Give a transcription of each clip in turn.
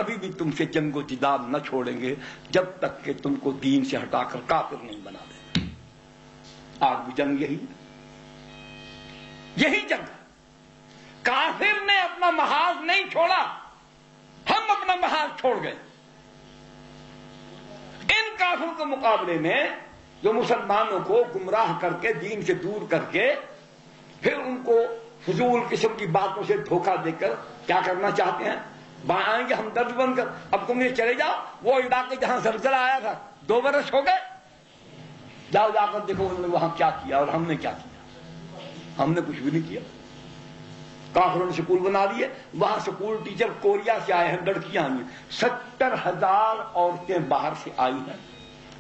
کبھی بھی تم سے جنگ و جدال نہ چھوڑیں گے جب تک کہ تم کو دین سے ہٹا کر کافر نہیں بنا دیں۔ آج بھی جنگ یہی جنگ ہے۔ کافر نے اپنا محاذ نہیں چھوڑا، ہم اپنا محاذ چھوڑ گئے۔ ان کافروں کے مقابلے میں جو مسلمانوں کو گمراہ کر کے دین سے دور کر کے پھر ان کو فضول قسم کی باتوں سے دھوکہ دے کر کیا کرنا چاہتے ہیں، آئیں گے ہم درد بن کر، اب تم یہ چلے جاؤ وہ علاقے جہاں زلزلہ آیا تھا 2 برس ہو گئے، جاؤ جا کر دیکھو انہوں نے وہاں کیا کیا اور ہم نے کیا کیا۔ ہم نے کچھ بھی نہیں کیا۔ کافروں نے سکول بنا دیے، وہاں سکول ٹیچر کوریا سے آئے ہیں، لڑکیاں آئی ہیں، 70,000 عورتیں باہر سے آئی ہیں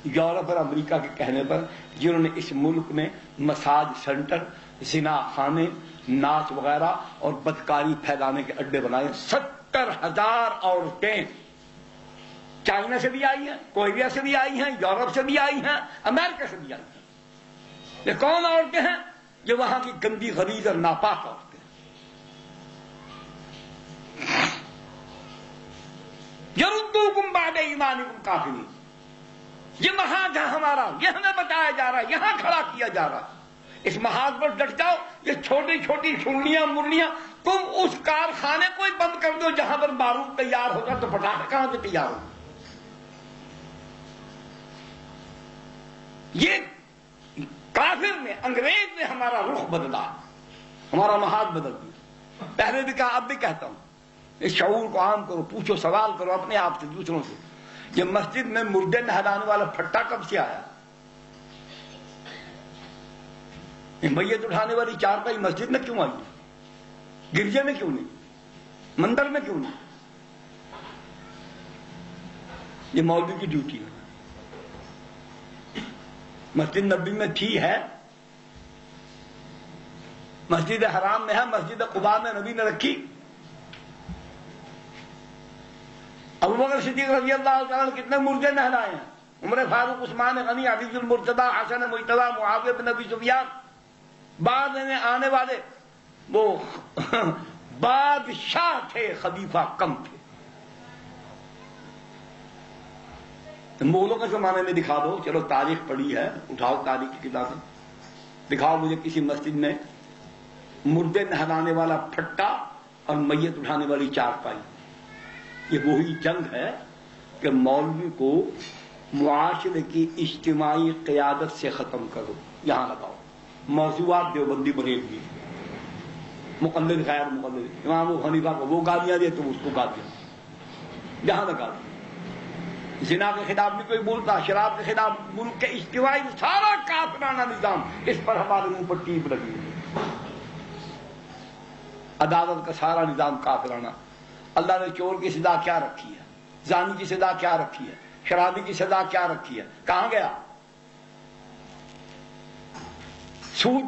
یورپ اور امریکہ کے کہنے پر، جنہوں نے اس ملک میں مساج سینٹر، زنا خانے، ناچ وغیرہ اور بدکاری پھیلانے کے اڈے بنائے۔ 70,000 عورتیں چائنا سے بھی آئی ہیں، کوریا سے بھی آئی ہیں، یورپ سے بھی آئی ہیں، امریکہ سے بھی آئی ہیں۔ یہ کون عورتیں ہیں؟ یہ وہاں کی گندی غلیظ اور ناپاک عورتیں۔ یردوکم بعد ایمانکم کافرین، یہ محاذ ہے ہمارا، یہ ہمیں بتایا جا رہا ہے، یہاں کھڑا کیا جا رہا ہے، اس محاذ پر ڈٹ جاؤ۔ یہ چھوٹی چھوٹی چھڑیاں مرلیاں تم اس کارخانے کو ہی بند کر دو جہاں پر بارود تیار ہوتا تو پٹاخے کہاں سے تیار ہو۔ یہ کافر نے، انگریز نے ہمارا رخ بدلا، ہمارا محاذ بدل دیا۔ پہلے بھی کہا، اب بھی کہتا ہوں، اس شعور کو عام کرو، پوچھو، سوال کرو اپنے آپ سے، دوسروں سے، یہ مسجد میں مردے نہلانے والا پھٹا کب سے آیا؟ میت اٹھانے والی چارپائی مسجد میں کیوں آئی؟ گرجے میں کیوں نہیں؟ مندر میں کیوں نہیں؟ یہ مولوی کی ڈیوٹی ہے۔ مسجد نبی میں تھی، ہے، مسجد حرام میں ہے، مسجد قباء میں نبی نے رکھی۔ ابوبکر صدیق رضی اللہ تعالیٰ نے کتنے مردے نہلائے ہیں؟ عمر فاروق، عثمان غنی، علی المرتضیٰ، حسن مجتبیٰ، معاویہ بن ابی سفیان، بعد میں آنے والے وہ بادشاہ تھے، خلیفہ کم تھے۔ مغلوں کے زمانے میں دکھا دو، چلو تاریخ پڑھی ہے، اٹھاؤ تاریخ کی کتابیں، دکھاؤ مجھے کسی مسجد میں مردے نہلانے والا پھٹا اور میت اٹھانے والی چارپائی۔ یہ وہی جنگ ہے کہ مولوی کو معاشرے کی اجتماعی قیادت سے ختم کرو، یہاں لگاؤ۔ موضوعات دیوبندی بریلوی، مقلد غیر مقلد، امام ابو حنیفہ کو وہ گالیاں دے تم اس کو گالیاں، یہاں لگا دو۔ زنا کے خلاف بھی کوئی بولتا، شراب کے خلاف، ملک کے اجتماعی سارا کافرانہ نظام، اس پر ہمارے منہ پر ٹیپ لگی ہوئی ہے۔ عدالت کا سارا نظام کافرانہ۔ اللہ نے چور کی سزا کیا رکھی ہے، زانی کی سزا کیا رکھی ہے، شرابی کی سزا کیا رکھی ہے، کہاں گیا؟ سود،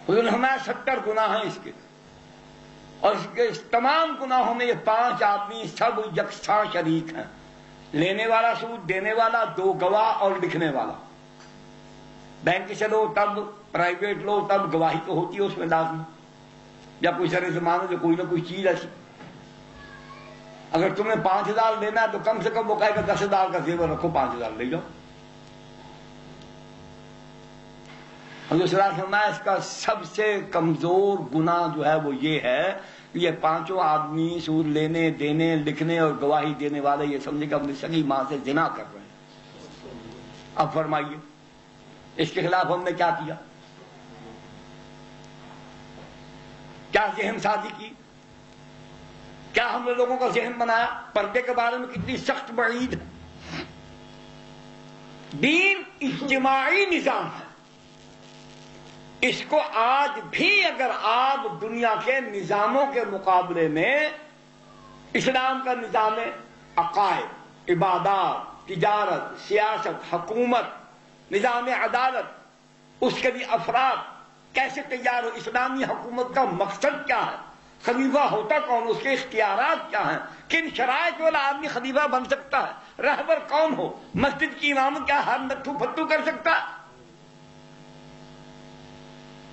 حضور نے فرمایا 70 گناہ ہیں اس کے، اور اس کے تمام گناہوں میں یہ 5 آدمی سب یکساں شریک ہیں، لینے والا سود، دینے والا، 2 گواہ اور لکھنے والا۔ بینک سے لو تب، پرائیویٹ لو تب، گواہی تو ہوتی ہے اس میں لازمی، یا کوئی سر زمانہ جو کوئی نہ کوئی چیز ایسی۔ اگر تمہیں 5,000 لینا ہے تو کم سے کم وہ کہے گا 10,000 کا زیور رکھو، 5,000 لے جاؤ۔ حضور صلی اللہ علیہ وسلم، اس کا سب سے کمزور گناہ جو ہے وہ یہ ہے کہ یہ 5 آدمی سود لینے، دینے، لکھنے اور گواہی دینے والے یہ سمجھے کہ اپنی سگی ماں سے زنا کر رہے ہیں۔ اب فرمائیے اس کے خلاف ہم نے کیا کیا؟ کیا ذہن سازی کی؟ کیا ہم نے لوگوں کا ذہن بنایا؟ پردے کے بارے میں کتنی سخت وعید ہے۔ دین اجتماعی نظام ہے، اس کو آج بھی اگر آپ دنیا کے نظاموں کے مقابلے میں اسلام کا نظام عقائد، عبادات، تجارت، سیاست، حکومت، نظام عدالت، اس کے بھی افراد کیسے تیار ہو، اسلامی حکومت کا مقصد کیا ہے، خلیفہ ہوتا کون، اس کے اختیارات کیا ہیں، کن شرائط والا آدمی خلیفہ بن سکتا ہے، رہبر کون ہو، مسجد کی امام کیا ہر نٹھو پھٹو کر سکتا ہے،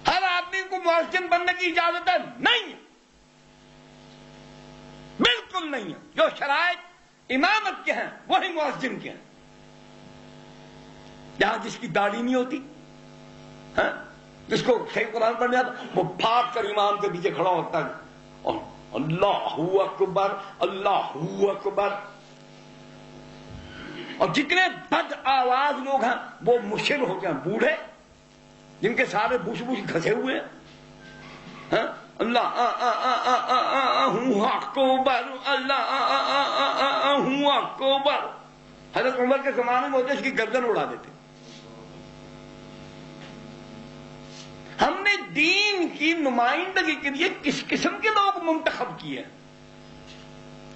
ہر آدمی کو مؤذن بننے کی اجازت ہے؟ نہیں، بالکل بالکل نہیں ہے. جو شرائط امامت کے ہیں وہی مؤذن کے ہیں. جہاں جس کی داڑھی نہیں ہوتی، جس کو صحیح قرآن پڑھنے آتا، وہ بھاگ کر امام کے پیچھے کھڑا ہوتا ہے اور اللہ اکبر اللہ اکبر. اور جتنے بد آواز لوگ ہیں وہ مشر ہوتے ہیں، بوڑھے جن کے سارے بوش بوش گھسے ہوئے ہیں. اللہ اکبر اللہ اکبر. حضرت عمر کے زمانے میں ہوتے اس کی گردن اڑا دیتے. ہم نے دین کی نمائندگی کے لیے کس قسم کے لوگ منتخب کیے؟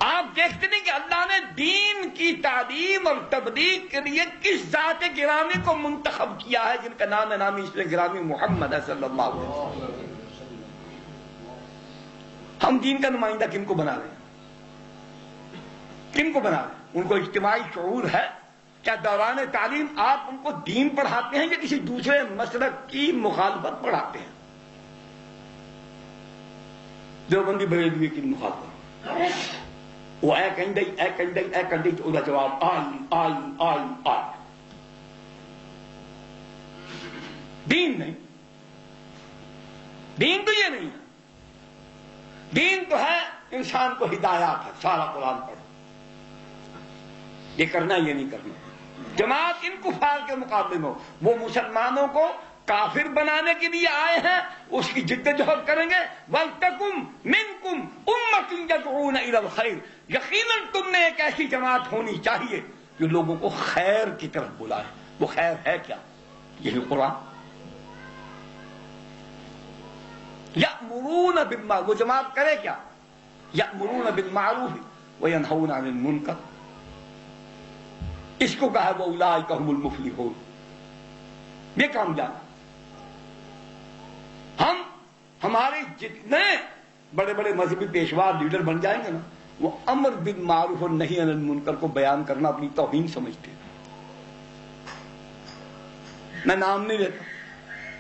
آپ دیکھتے نہیں کہ اللہ نے دین کی تعلیم اور تبلیغ کے لیے کس ذات گرامی کو منتخب کیا ہے، جن کا نام ہے نامی اس گرامی محمد صلی اللہ علیہ وسلم. ہم دین کا نمائندہ کن کو بنا رہے ہیں؟ کن کو بنا رہے ہیں؟ ان کو اجتماعی شعور ہے؟ کیا دوران تعلیم آپ ان کو دین پڑھاتے ہیں یا کسی دوسرے مسلک کی مخالفت پڑھاتے ہیں؟ دیوبندی بریلوی کی مخالفت، وہ اے کندی تو ادھر جواب آئی. دین نہیں، دین تو یہ نہیں ہے. دین تو ہے انسان کو ہدایات ہے. سارا قرآن پڑھو، یہ کرنا یہ نہیں کرنا. جماعت ان کفار کے مقابلے میں وہ مسلمانوں کو کافر بنانے کے لیے آئے ہیں، اس کی جدوجہد کریں گے. وَلْتَكُمْ مِنْكُمْ أُمَّةٌ يَدْعُونَ إِلَى الْخَيْرِ. یقیناً تم میں ایک ایسی جماعت ہونی چاہیے جو لوگوں کو خیر کی طرف بلائے. وہ خیر ہے کیا؟ یہی قرآن. یأمرون بالمعروف، وہ جماعت کرے کیا؟ یأمرون بالمعروف وینہون عن المنکر. اس کو کہا وہ اولئک ھم المفلحون. یہ کامیاب. ہمارے جتنے بڑے بڑے مذہبی پیشوا لیڈر بن جائیں گے نا، وہ امر بالمعروف اور نہی عن المنکر کو بیان کرنا اپنی توہین سمجھتے ہیں. میں نام نہیں لیتا،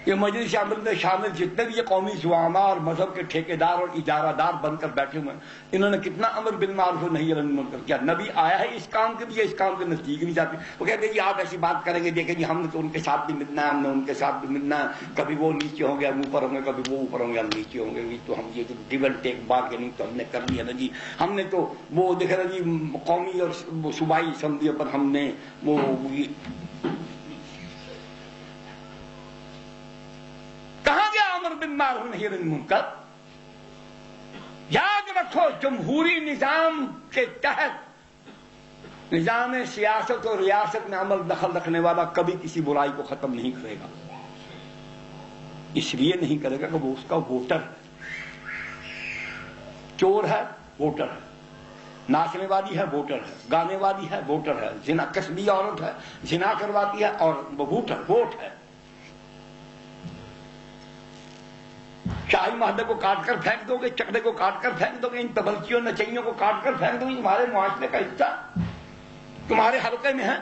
یہ مجلس شامل جتنے بھی یہ قومی زعما اور مذہب کے ٹھیکیدار اور اجارہ دار بن کر بیٹھے ہوئے ہیں، انہوں نے کتنا امر بالمعروف نہیں عن المنکر کیا. نبی آیا ہے اس کام کے لیے، اس کام کے نزدیک نہیں جاتے. وہ کہتے ہیں جی آپ ایسی بات کریں گے، دیکھیں جی ہم نے تو ان کے ساتھ بھی ملنا ہے، ہم نے ان کے ساتھ بھی ملنا ہے. کبھی وہ نیچے ہوں گے ہم اوپر ہوں گے، کبھی وہ اوپر ہوں گے ہم نیچے ہوں گے. تو ہم یہ ڈیو اینڈ ٹیک بارگیننگ تو ہم نے کر لیا نا جی. ہم نے تو وہ دیکھا نا جی قومی اور صوبائی اسمبلیوں پر ہم نے وہ امر بالمعروف نہی عن المنکر. یاد رکھو جمہوری نظام کے تحت نظام سیاست اور ریاست میں عمل دخل رکھنے والا کبھی کسی برائی کو ختم نہیں کرے گا. اس لیے نہیں کرے گا کہ وہ اس کا ووٹر ہے. چور ہے ووٹر ہے، ناچنے والی ہے ووٹر ہے، گانے والی ہے ووٹر ہے، زنا کسبی عورت ہے زنا کرواتی ہے اور وہ ووٹ ہے. شاہی محلے کو کاٹ کر پھینک دو گے، چکڑے کو کاٹ کر پھینک دو گے، ان تبلچیوں نچیوں کو کاٹ کر پھینک دو گے. تمہارے معاشرے کا حصہ تمہارے حلقے میں ہے.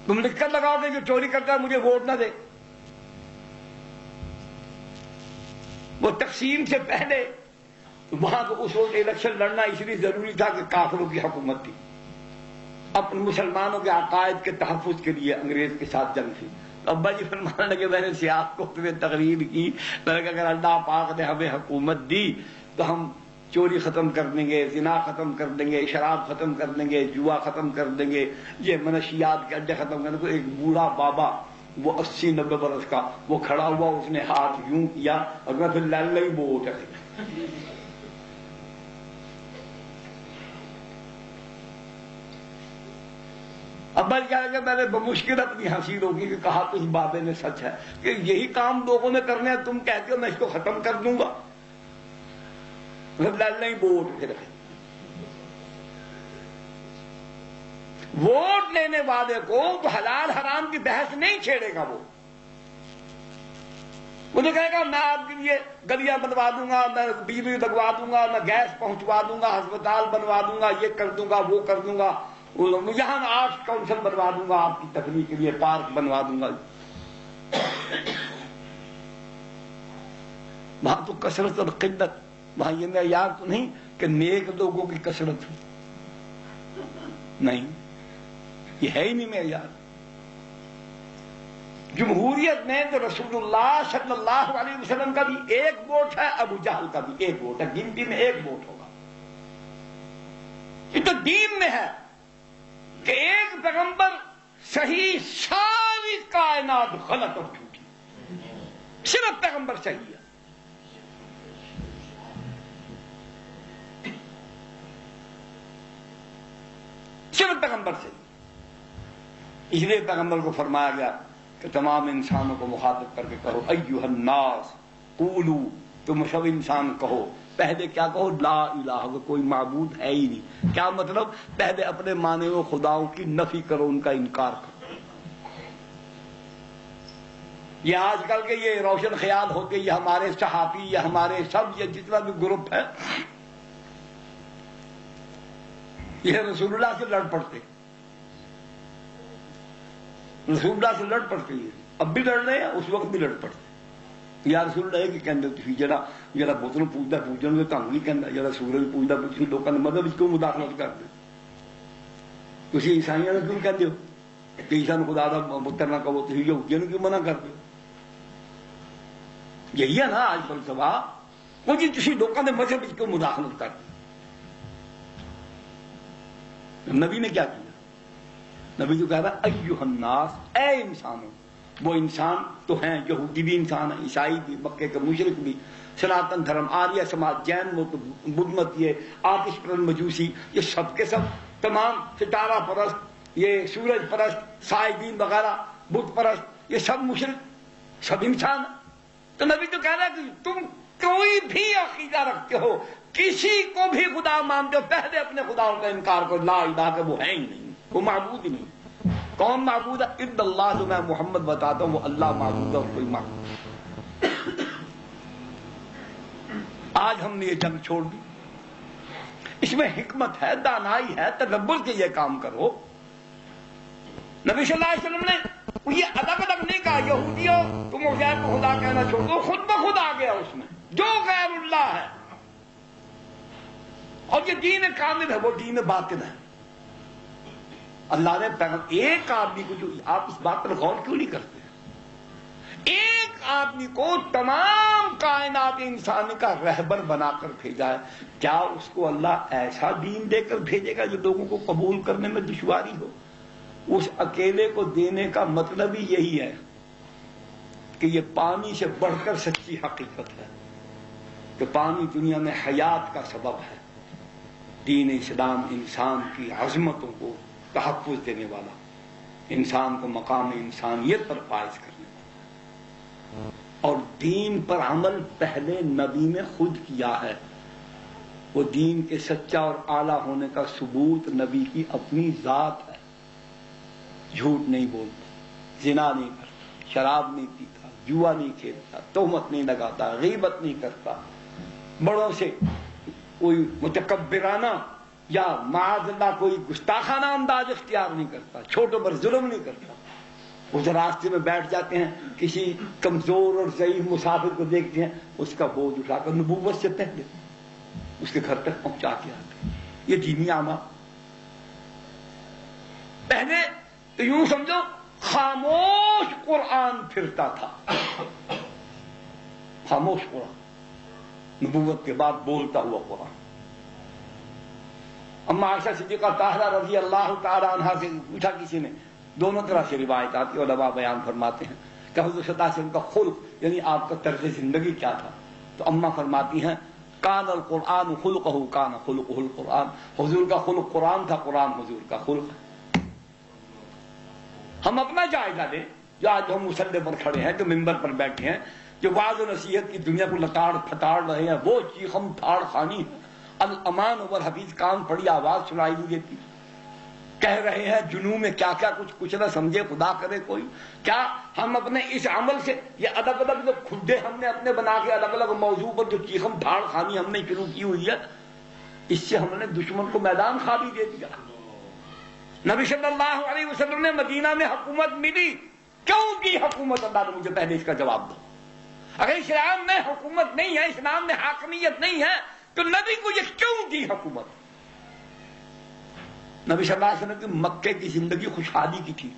تم لکھ کر لگاؤ گے جو چوری کرتا ہے مجھے ووٹ نہ دے. وہ تقسیم سے پہلے وہاں کو اس وقت الیکشن لڑنا اس لیے ضروری تھا کہ کافروں کی حکومت تھی. اپنے مسلمانوں کے عقائد کے تحفظ کے لیے انگریز کے ساتھ جنگ تھی. ابا جی فرمانے لگے میں نے سیاست کو تقریر کی، میں نے کہا اگر اللہ پاک نے ہمیں حکومت دی تو ہم چوری ختم کر دیں گے، زنا ختم کر دیں گے، شراب ختم کر دیں گے، جوا ختم کر دیں گے، یہ منشیات کے اڈے ختم کر دیں گے. ایک بوڑھا بابا وہ 80-90 برس کا وہ کھڑا ہوا، اس نے ہاتھ یوں کیا اور میں پھر لال لائی ووٹ ہے. ابا کیا کہ میں نے بمشکل اپنی ہنسی روکی کہ کہا تو اس بابے نے سچ ہے کہ یہی کام لوگوں نے کرنے ہیں، تم کہتے ہو میں اس کو ختم کر دوں گا. نہیں ووٹ پھر ووٹ لینے والے کو تو حلال حرام کی بحث نہیں چھیڑے گا. وہ مجھے کہے گا میں آپ کے لیے گلیاں بنوا دوں گا، میں بجلی لگوا دوں گا، میں گیس پہنچوا دوں گا، ہسپتال بنوا دوں گا، یہ کر دوں گا وہ کر دوں گا، یہاں آرٹس کاؤنسل بنوا دوں گا، آپ کی تفریح کے لیے پارک بنوا دوں گا. وہاں تو کثرت اور قلت وہاں یہ معیار تو نہیں کہ نیک لوگوں کی کثرت ہو، نہیں، یہ ہے ہی نہیں معیار۔ جمہوریت میں تو رسول اللہ صلی اللہ علیہ وسلم کا بھی ایک ووٹ ہے، ابو جہل کا بھی ایک ووٹ ہے، گنتی میں ایک ووٹ ہوگا۔ یہ تو دین میں ہے کہ ایک پیغمبر صحیح، ساری کائنات غلط اور جھوٹی، صرف پیغمبر صحیح ہے۔ صرف پیغمبر صحیح، اس لیے پیغمبر کو فرمایا گیا کہ تمام انسانوں کو مخاطب کر کے کہو ایھا الناس قولوا، تم سب انسان کہو، پہلے کیا کہو؟ لا الہ، کوئی معبود ہے ہی نہیں۔ کیا مطلب؟ پہلے اپنے مانے ہوئے خداؤں کی نفی کرو، ان کا انکار کرو۔ یہ آج کل کے یہ روشن خیال ہوتے، یہ ہمارے صحافی، یہ ہمارے سب، یہ جتنا بھی گروپ ہے، یہ رسول اللہ سے لڑ پڑتے، رسول اللہ سے لڑ پڑتے، اب بھی لڑ رہے ہیں، اس وقت بھی لڑ پڑتے۔ یا رسول اللہ کہ کہندے تسی جڑا بت نوں پوجدا پوجن دے تانوں نہیں کہندا، جڑا سورج پوجدا تسی لوکاں دے مذہب وچ کیوں مداخلت کرتے؟ تسی عیسائیاں نوں کیوں کہندے ہو کہ عیسیٰ نوں خدا دا پتر نہ کہو، تسی یہودیاں نوں کیوں منع کرتے ہو؟ یہی ہے نا آج فلسفہ، وہ جی تسی لوکاں دے مذہب وچ کیوں مداخلت کرتے؟ نبی نے کیا کیا؟ نبی جو کہہ رہا ایھا الناس، اے انسانوں، وہ انسان تو ہیں، یہودی بھی انسان ہے، عیسائی بھی، مکے کے مشرک بھی، سناتن دھرم، آریہ سماج، جین مت، بدھ مت، یہ آتش پرست مجوسی، یہ سب کے سب تمام ستارہ پرست، یہ سورج پرست، سائبین وغیرہ، بت پرست، یہ سب مشرک، سب انسان ہیں۔ تو نبی تو کہہ رہا ہے کہ تم کوئی بھی عقیدہ رکھتے ہو، کسی کو بھی خدا مانتے ہو، پہلے اپنے خداؤں کا انکار کرو، لا الہ کہ وہ ہے ہی نہیں، وہ معبود ہی نہیں۔ کون معبود ہے؟ الا اللہ، جو میں محمد بتاتا ہوں وہ اللہ معبود ہے اور کوئی معبود نہیں۔ آج ہم نے یہ جنگ چھوڑ دی، اس میں حکمت ہے، دانائی ہے، تدبر کے یہ کام کرو۔ نبی صلی اللہ علیہ وسلم نے یہ الگ الگ نہیں کہا یہودیوں تم عزیر کو خدا کہنا چھوڑ دو، خود بخود آ گیا اس میں جو غیر اللہ ہے، اور یہ دین کامل ہے، وہ دین باطل ہے۔ اللہ نے ایک آدمی کو، جو آپ اس بات پر غور کیوں نہیں کرتے؟ ایک آدمی کو تمام کائنات انسانی کا رہبر بنا کر بھیجا ہے، کیا اس کو اللہ ایسا دین دے کر بھیجے گا جو لوگوں کو قبول کرنے میں دشواری ہو؟ اس اکیلے کو دینے کا مطلب ہی یہی ہے کہ یہ پانی سے بڑھ کر سچی حقیقت ہے کہ پانی دنیا میں حیات کا سبب ہے۔ دین اسلام انسان کی عظمتوں کو تحفظ دینے والا، انسان کو مقام انسانیت پر فائز کرنے والا، اور دین پر عمل پہلے نبی نے خود کیا ہے۔ وہ دین کے سچا اور اعلیٰ ہونے کا ثبوت نبی کی اپنی ذات ہے۔ جھوٹ نہیں بولتا، زنا نہیں کرتا، شراب نہیں پیتا، جوا نہیں کھیلتا، تہمت نہیں لگاتا، غیبت نہیں کرتا، بڑوں سے کوئی متکبرانہ یا معاذ اللہ کوئی گستاخانہ انداز اختیار نہیں کرتا، چھوٹوں پر ظلم نہیں کرتا۔ اس راستے میں بیٹھ جاتے ہیں، کسی کمزور اور ضعیف مسافر کو دیکھتے ہیں، اس کا بوجھ اٹھا کر نبوت سے پہلے اس کے گھر تک پہنچا کے آتے ہیں۔ یہ دینی عمل پہلے تو یوں سمجھو خاموش قرآن پھرتا تھا، خاموش قرآن، نبوت کے بعد بولتا ہوا قرآن۔ اما عائشہ صدیقہ طاہرہ رضی اللہ تعالی عنہا سے پوچھا کسی نے، دونوں طرح سے روایت آتی ہے، علماء بیان فرماتے ہیں کہ حضرت صلی اللہ علیہ وسلم کا خلق یعنی آپ کا طرز زندگی کیا تھا، تو اماں فرماتی ہیں کان القرآن خلقہ کان خلقہ القرآن، حضور کا خلق قرآن تھا، قرآن حضور کا خلق ہے۔ ہم اپنا جائزہ دیں، جو آج ہم مصلی پر کھڑے ہیں، جو ممبر پر بیٹھے ہیں، جو وعظ و نصیحت کی دنیا کو لتاڑ پھتاڑ رہے ہیں، وہ چیخم تھاڑ خانی ہے، الامان اوور حفیظ کان پڑی آواز سنائی نہیں دیتی، کہہ رہے ہیں جنوں میں کیا کیا کچھ نہ سمجھے خدا کرے کوئی۔ کیا ہم اپنے اس عمل سے یہ الگ الگ جو کھڈے ہم نے اپنے بنا کے الگ الگ موضوع پر جو چیخم تھاڑ خانی ہم نے شروع کی ہوئی ہے، اس سے ہم نے دشمن کو میدان خالی دے دیا۔ نبی صلی اللہ علیہ وسلم نے مدینہ میں حکومت ملی، کیوں کی حکومت؟ اللہ نے مجھے پہلے اس کا جواب دو۔ اگر اسلام میں حکومت نہیں ہے، اسلام میں حاکمیت نہیں ہے، تو نبی کو یہ کیوں دی حکومت؟ نبی صلی اللہ علیہ وسلم کی مکے کی زندگی خوشحالی کی تھی،